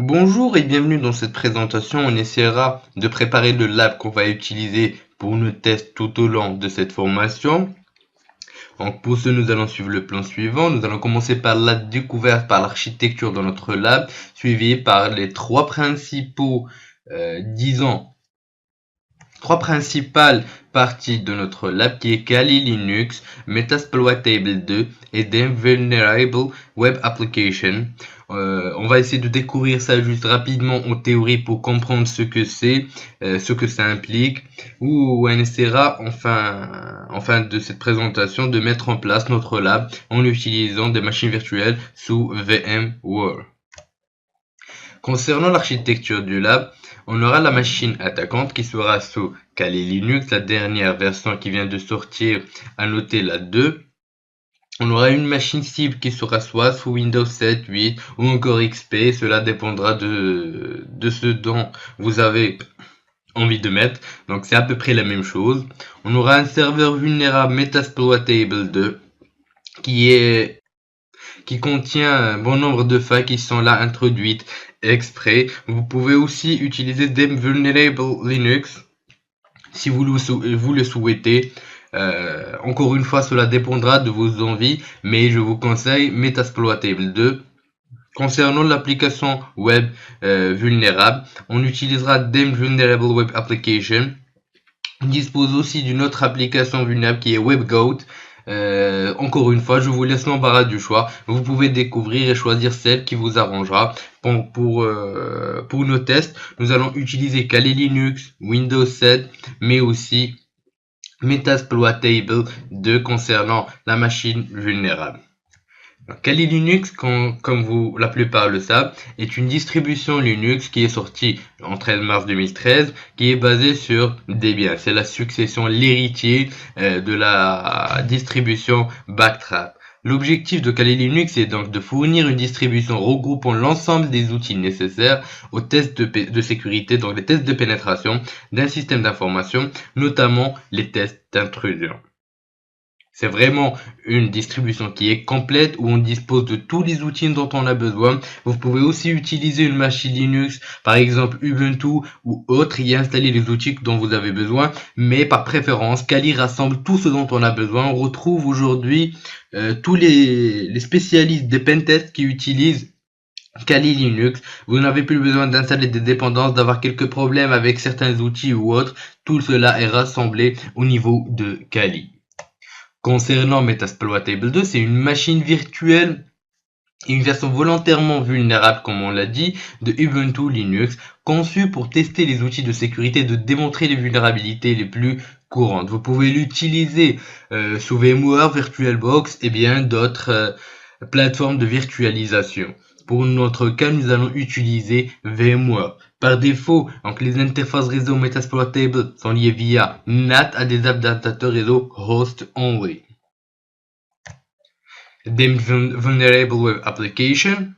Bonjour et bienvenue dans cette présentation. On essaiera de préparer le lab qu'on va utiliser pour nos tests tout au long de cette formation. Donc pour ce, nous allons suivre le plan suivant. Nous allons commencer par la découverte par l'architecture de notre lab, suivi par les disons, trois principales parties de notre lab qui est Kali Linux, Metasploitable 2 et Then Vulnerable Web Application. On va essayer de découvrir ça juste rapidement en théorie pour comprendre ce que c'est, ce que ça implique, ou on essaiera enfin de cette présentation de mettre en place notre lab en utilisant des machines virtuelles sous VMware. Concernant l'architecture du lab, on aura la machine attaquante qui sera sous Kali Linux, la dernière version qui vient de sortir, à noter la 2. On aura une machine cible qui sera soit sous Windows 7, 8 ou encore XP, cela dépendra de ce dont vous avez envie de mettre, donc c'est à peu près la même chose. On aura un serveur vulnérable Metasploitable 2 qui contient un bon nombre de failles qui sont là introduites exprès. Vous pouvez aussi utiliser Them Vulnerable Linux si vous le souhaitez. Encore une fois, cela dépendra de vos envies, mais je vous conseille Metasploitable 2. Concernant l'application web vulnérable, on utilisera Them Vulnerable Web Application. On dispose aussi d'une autre application vulnérable qui est WebGoat. Encore une fois, je vous laisse l'embarras du choix. Vous pouvez découvrir et choisir celle qui vous arrangera. Pour nos tests, nous allons utiliser Kali Linux, Windows 7, mais aussi Metasploitable 2 concernant la machine vulnérable. Kali Linux, comme la plupart le savent, est une distribution Linux qui est sortie en 13 mars 2013, qui est basée sur Debian. C'est la succession, l'héritier de la distribution Backtrap. L'objectif de Kali Linux est donc de fournir une distribution regroupant l'ensemble des outils nécessaires aux tests de sécurité, donc les tests de pénétration d'un système d'information, notamment les tests d'intrusion. C'est vraiment une distribution qui est complète où on dispose de tous les outils dont on a besoin. Vous pouvez aussi utiliser une machine Linux, par exemple Ubuntu ou autre, y installer les outils dont vous avez besoin. Mais par préférence, Kali rassemble tout ce dont on a besoin. On retrouve aujourd'hui tous les spécialistes des pentests qui utilisent Kali Linux. Vous n'avez plus besoin d'installer des dépendances, d'avoir quelques problèmes avec certains outils ou autres. Tout cela est rassemblé au niveau de Kali. Concernant Metasploitable 2, c'est une machine virtuelle et une version volontairement vulnérable, comme on l'a dit, de Ubuntu Linux, conçue pour tester les outils de sécurité et de démontrer les vulnérabilités les plus courantes. Vous pouvez l'utiliser sous VMware, VirtualBox et bien d'autres plateformes de virtualisation. Pour notre cas, nous allons utiliser VMware. Par défaut, donc les interfaces réseau Metasploitable sont liées via NAT à des adaptateurs réseau host only. Them Vulnerable Web Application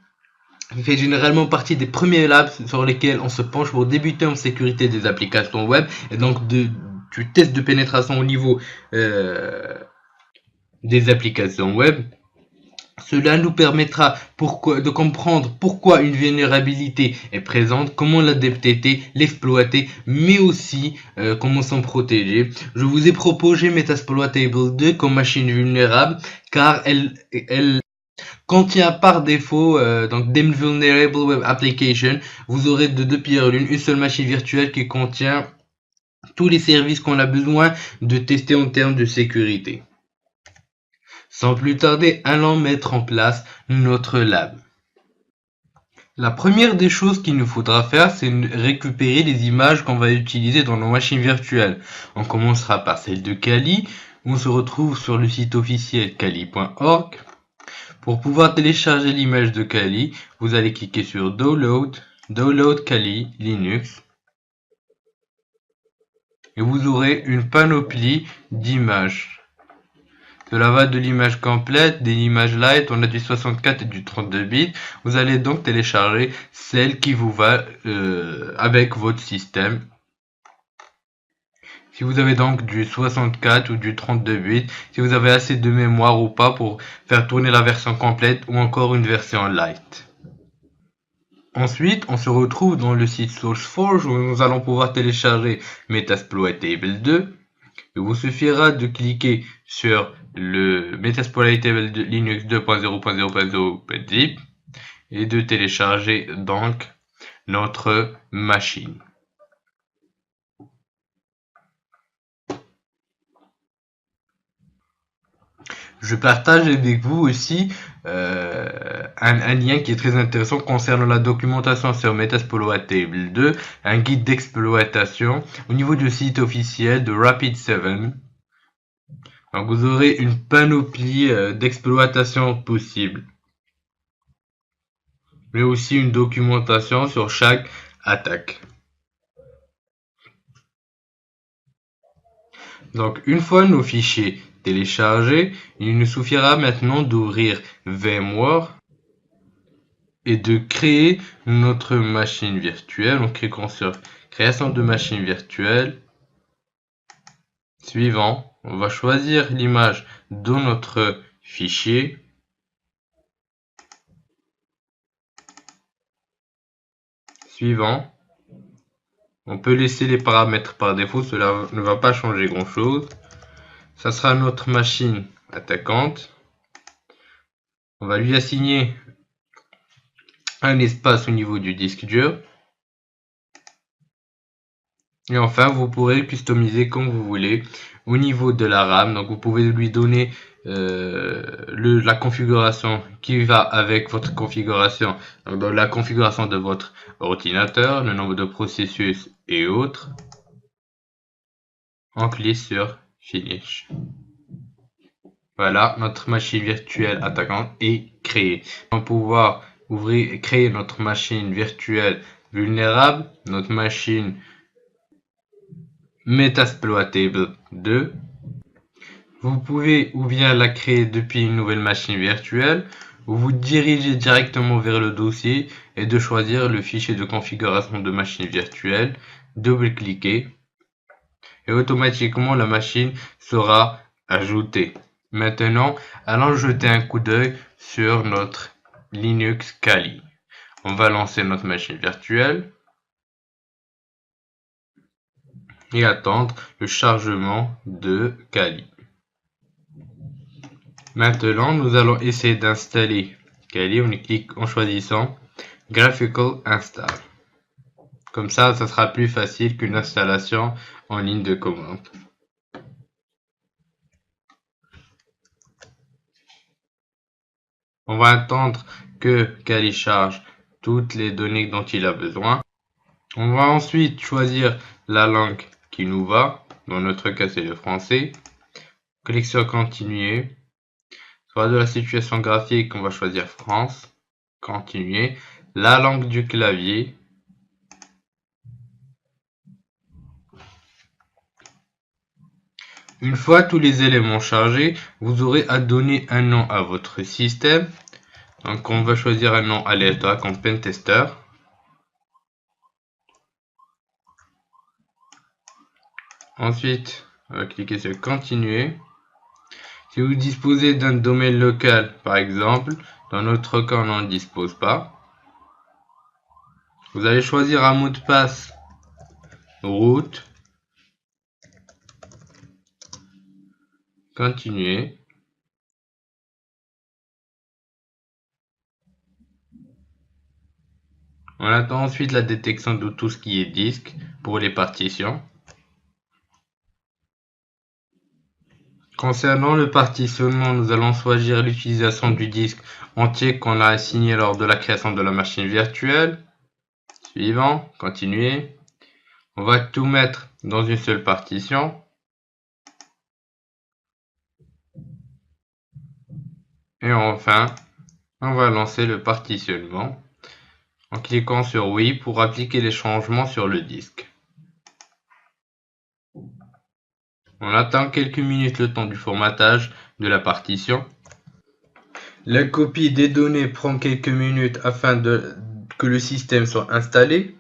fait généralement partie des premiers labs sur lesquels on se penche pour débuter en sécurité des applications web et donc du test de pénétration au niveau des applications web. Cela nous permettra de comprendre pourquoi une vulnérabilité est présente, comment la détecter, l'exploiter, mais aussi comment s'en protéger. Je vous ai proposé Metasploitable 2 comme machine vulnérable car elle contient par défaut donc Them Vulnerable Web Application. Vous aurez de deux pierres l'une, une seule machine virtuelle qui contient tous les services qu'on a besoin de tester en termes de sécurité. Sans plus tarder, allons mettre en place notre lab. La première des choses qu'il nous faudra faire, c'est récupérer les images qu'on va utiliser dans nos machines virtuelles. On commencera par celle de Kali. On se retrouve sur le site officiel kali.org. Pour pouvoir télécharger l'image de Kali, vous allez cliquer sur Download Kali Linux. Et vous aurez une panoplie d'images. Cela va de l'image complète, des images light, on a du 64 et du 32 bits. Vous allez donc télécharger celle qui vous va avec votre système. Si vous avez donc du 64 ou du 32 bits, si vous avez assez de mémoire ou pas pour faire tourner la version complète ou encore une version light. Ensuite, on se retrouve dans le site SourceForge où nous allons pouvoir télécharger Metasploitable 2. Il vous suffira de cliquer sur le Metasploitable de Linux 2.0.0.0.zip et de télécharger donc notre machine. Je partage avec vous aussi un lien qui est très intéressant concernant la documentation sur Metasploitable 2, un guide d'exploitation au niveau du site officiel de Rapid7. Donc vous aurez une panoplie d'exploitation possible, mais aussi une documentation sur chaque attaque. Donc une fois nos fichiers téléchargés, il nous suffira maintenant d'ouvrir VMware et de créer notre machine virtuelle en cliquant sur création de machine virtuelle. Suivant, on va choisir l'image de notre fichier. Suivant, on peut laisser les paramètres par défaut, cela ne va pas changer grand chose. Ça sera notre machine attaquante. On va lui assigner un espace au niveau du disque dur. Et enfin, vous pourrez customiser comme vous voulez au niveau de la RAM. Donc, vous pouvez lui donner la configuration qui va avec votre configuration, donc dans la configuration de votre ordinateur, le nombre de processus et autres. On clique sur Finish. Voilà, notre machine virtuelle attaquante est créée. On va pouvoir créer notre machine virtuelle vulnérable, notre machine Metasploitable 2. Vous pouvez ou bien la créer depuis une nouvelle machine virtuelle, ou vous dirigez directement vers le dossier et de choisir le fichier de configuration de machine virtuelle, double-cliquez et automatiquement la machine sera ajoutée. Maintenant, allons jeter un coup d'œil sur notre Linux Kali. On va lancer notre machine virtuelle et attendre le chargement de Kali. Maintenant, nous allons essayer d'installer Kali. On clique en choisissant Graphical Install. Comme ça sera plus facile qu'une installation en ligne de commande. On va attendre que Kali charge toutes les données dont il a besoin. On va ensuite choisir la langue qui nous va. Dans notre cas, c'est le français. Clique sur Continuer. Soit de la situation graphique, on va choisir France. Continuer. La langue du clavier. Une fois tous les éléments chargés, vous aurez à donner un nom à votre système. Donc on va choisir un nom aléatoire comme Pentester. Ensuite, on va cliquer sur Continuer. Si vous disposez d'un domaine local, par exemple, dans notre cas on n'en dispose pas. Vous allez choisir un mot de passe root. Continuer. On attend ensuite la détection de tout ce qui est disque pour les partitions. Concernant le partitionnement, nous allons choisir l'utilisation du disque entier qu'on a assigné lors de la création de la machine virtuelle. Suivant, continuer. On va tout mettre dans une seule partition. Et enfin, on va lancer le partitionnement en cliquant sur oui pour appliquer les changements sur le disque. On attend quelques minutes le temps du formatage de la partition. La copie des données prend quelques minutes afin que le système soit installé.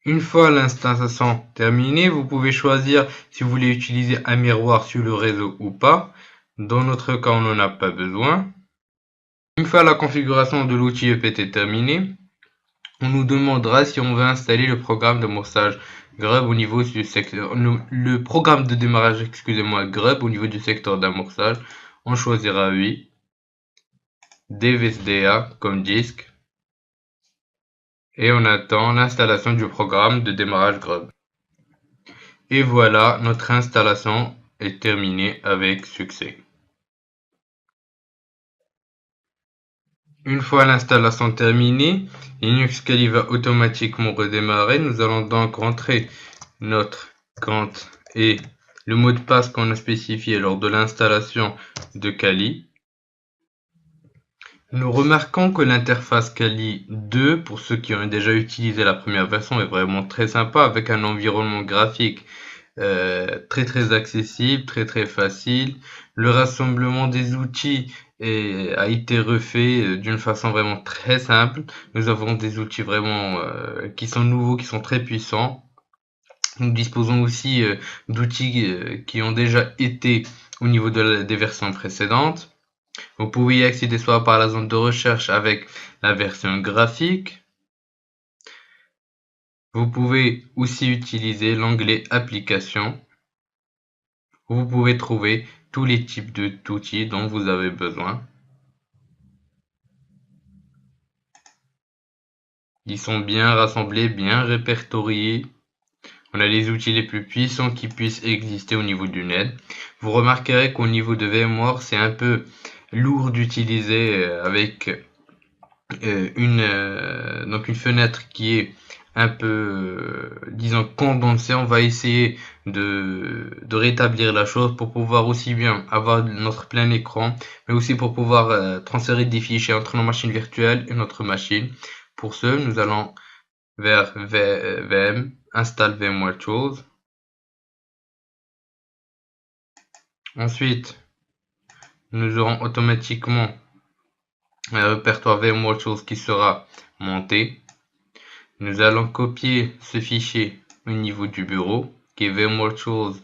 Une fois l'installation terminée, vous pouvez choisir si vous voulez utiliser un miroir sur le réseau ou pas. Dans notre cas, on n'en a pas besoin. Une fois la configuration de l'outil EPT terminée, on nous demandera si on veut installer le programme d'amorçage Grub au niveau du secteur, le programme de démarrage, excusez-moi, Grub au niveau du secteur d'amorçage. On choisira oui. DVSDA comme disque. Et on attend l'installation du programme de démarrage Grub. Et voilà, notre installation est terminée avec succès. Une fois l'installation terminée, Linux Kali va automatiquement redémarrer. Nous allons donc rentrer notre compte et le mot de passe qu'on a spécifié lors de l'installation de Kali. Nous remarquons que l'interface Kali 2, pour ceux qui ont déjà utilisé la première version, est vraiment très sympa avec un environnement graphique très accessible, très facile. Le rassemblement des outils a été refait d'une façon vraiment très simple. Nous avons des outils vraiment qui sont nouveaux, qui sont très puissants. Nous disposons aussi d'outils qui ont déjà été au niveau des versions précédentes. Vous pouvez y accéder soit par la zone de recherche avec la version graphique. Vous pouvez aussi utiliser l'onglet Applications. Vous pouvez trouver tous les types d'outils dont vous avez besoin. Ils sont bien rassemblés, bien répertoriés. On a les outils les plus puissants qui puissent exister au niveau du net. Vous remarquerez qu'au niveau de VMware, c'est un peu lourd d'utiliser avec une fenêtre qui est un peu, disons, condensée. On va essayer de rétablir la chose pour pouvoir aussi bien avoir notre plein écran, mais aussi pour pouvoir transférer des fichiers entre nos machines virtuelles et notre machine. Pour ce, nous allons vers VM, Install VMware Tools. Ensuite, nous aurons automatiquement un répertoire VMware Tools qui sera monté. Nous allons copier ce fichier au niveau du bureau, qui est VMware Tools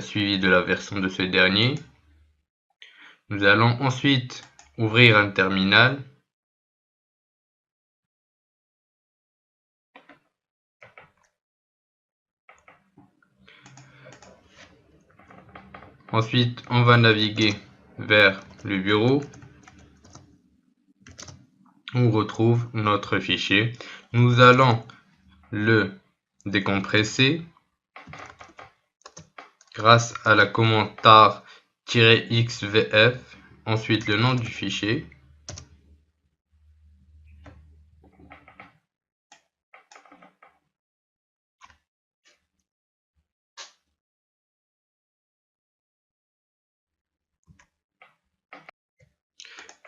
suivi de la version de ce dernier. Nous allons ensuite ouvrir un terminal. Ensuite, on va naviguer vers le bureau. On retrouve notre fichier. Nous allons le décompresser grâce à la commande tar-xvf, ensuite le nom du fichier.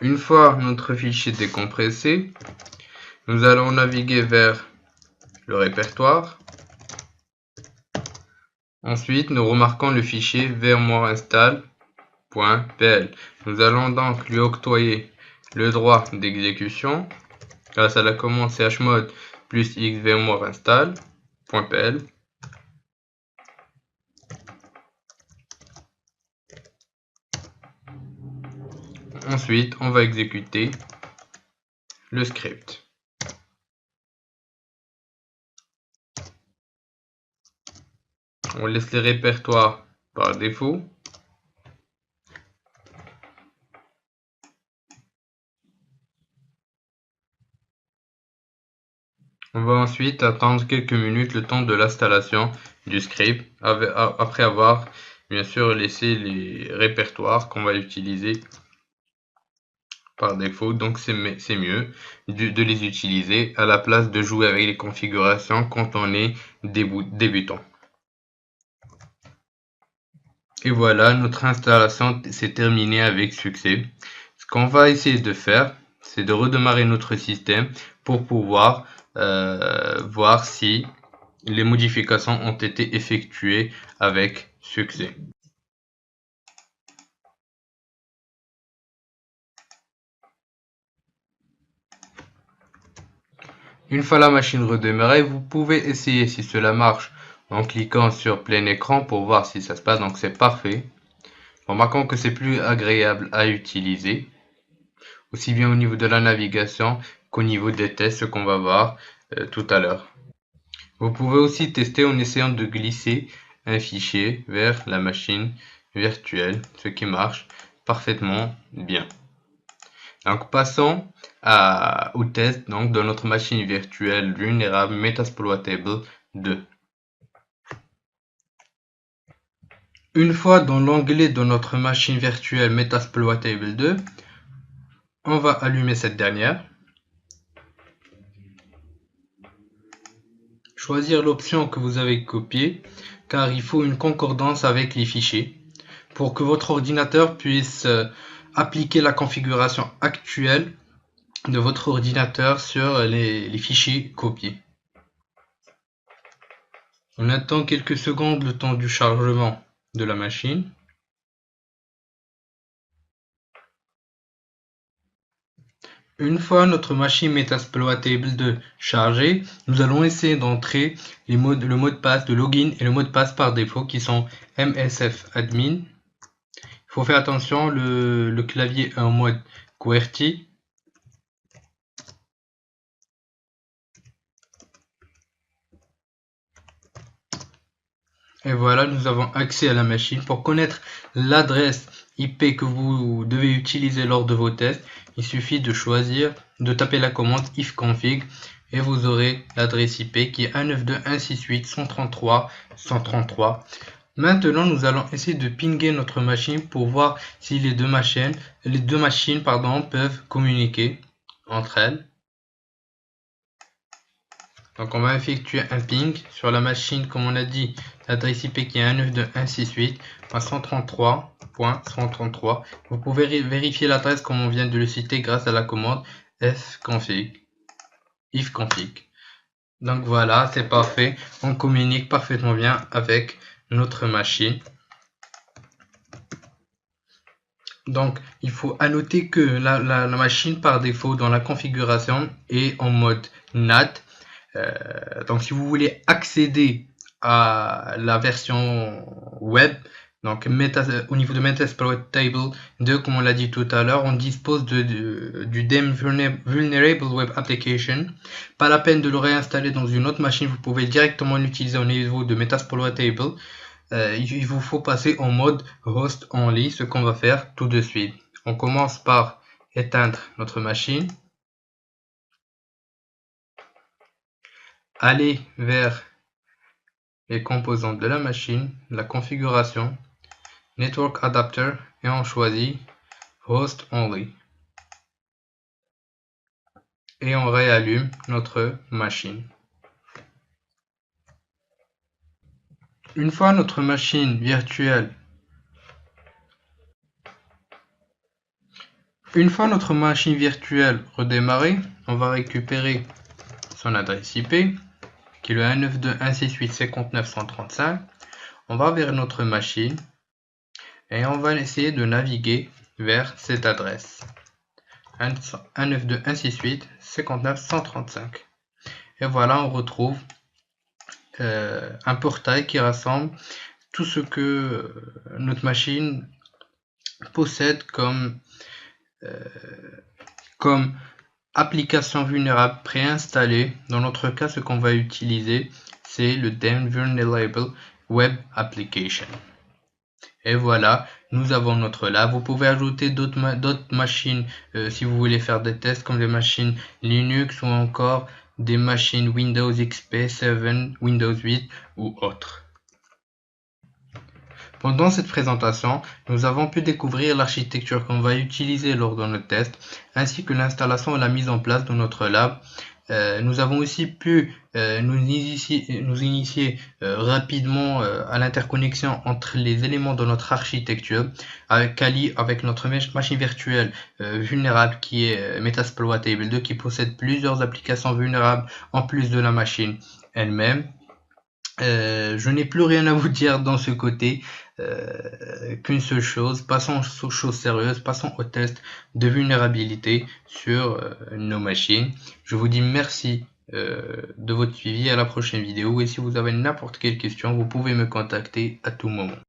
Une fois notre fichier décompressé, nous allons naviguer vers le répertoire. Ensuite, nous remarquons le fichier VMware install.pl. Nous allons donc lui octroyer le droit d'exécution grâce à la commande chmod plus x VMware install.pl. Ensuite, on va exécuter le script. On laisse les répertoires par défaut. On va ensuite attendre quelques minutes le temps de l'installation du script, après avoir bien sûr laissé les répertoires qu'on va utiliser par défaut. Donc c'est mieux de les utiliser à la place de jouer avec les configurations quand on est débutant. Et voilà, notre installation s'est terminée avec succès. Ce qu'on va essayer de faire, c'est de redémarrer notre système pour pouvoir voir si les modifications ont été effectuées avec succès. Une fois la machine redémarrée, vous pouvez essayer si cela marche en cliquant sur plein écran pour voir si ça se passe. Donc c'est parfait. Remarquons que c'est plus agréable à utiliser, aussi bien au niveau de la navigation qu'au niveau des tests, ce qu'on va voir tout à l'heure. Vous pouvez aussi tester en essayant de glisser un fichier vers la machine virtuelle, ce qui marche parfaitement bien. Donc passons au test donc, de notre machine virtuelle vulnérable Metasploitable 2. Une fois dans l'onglet de notre machine virtuelle Metasploitable 2, on va allumer cette dernière. Choisir l'option que vous avez copiée, car il faut une concordance avec les fichiers pour que votre ordinateur puisse appliquer la configuration actuelle de votre ordinateur sur les fichiers copiés. On attend quelques secondes le temps du chargement de la machine. Une fois notre machine Metasploitable 2 chargée, nous allons essayer d'entrer le mot de passe de login et le mot de passe par défaut qui sont msfadmin. Il faut faire attention, le clavier est en mode QWERTY. Et voilà, nous avons accès à la machine. Pour connaître l'adresse IP que vous devez utiliser lors de vos tests, il suffit de taper la commande ifconfig et vous aurez l'adresse IP qui est 192.168.133.133. Maintenant, nous allons essayer de pinguer notre machine pour voir si les deux machines peuvent communiquer entre elles. Donc on va effectuer un ping sur la machine, comme on a dit, l'adresse IP qui est 192.168.133.133. Vous pouvez vérifier l'adresse comme on vient de le citer grâce à la commande ifconfig. Donc voilà, c'est parfait. On communique parfaitement bien avec notre machine. Donc il faut annoter que la machine par défaut dans la configuration est en mode NAT. Donc si vous voulez accéder à la version web, donc au niveau de Metasploitable 2, comme on l'a dit tout à l'heure, on dispose du DEM Vulnerable Web Application. Pas la peine de le réinstaller dans une autre machine, vous pouvez directement l'utiliser au niveau de Metasploitable. Il vous faut passer en mode host only, ce qu'on va faire tout de suite. On commence par éteindre notre machine. Aller vers les composantes de la machine, la configuration, Network Adapter et on choisit Host Only. Et on réallume notre machine. Une fois notre machine virtuelle redémarrée, on va récupérer son adresse IP qui est le 192.168.59.135. On va vers notre machine et on va essayer de naviguer vers cette adresse 192.168.59.135. Et voilà, on retrouve un portail qui rassemble tout ce que notre machine possède comme application vulnérable préinstallée. Dans notre cas, ce qu'on va utiliser, c'est le DEM Vulnerable Web Application. Et voilà, nous avons notre lab. Vous pouvez ajouter d'autres machines si vous voulez faire des tests, comme des machines Linux ou encore des machines Windows XP, 7, Windows 8 ou autres. Pendant cette présentation, nous avons pu découvrir l'architecture qu'on va utiliser lors de notre test, ainsi que l'installation et la mise en place de notre lab. Nous avons aussi pu nous initier rapidement à l'interconnexion entre les éléments de notre architecture, avec notre machine virtuelle vulnérable qui est Metasploitable 2, qui possède plusieurs applications vulnérables en plus de la machine elle-même. Je n'ai plus rien à vous dire dans ce côté, qu'une seule chose. Passons aux choses sérieuses, passons au test de vulnérabilité sur nos machines. Je vous dis merci de votre suivi, à la prochaine vidéo, et si vous avez n'importe quelle question, vous pouvez me contacter à tout moment.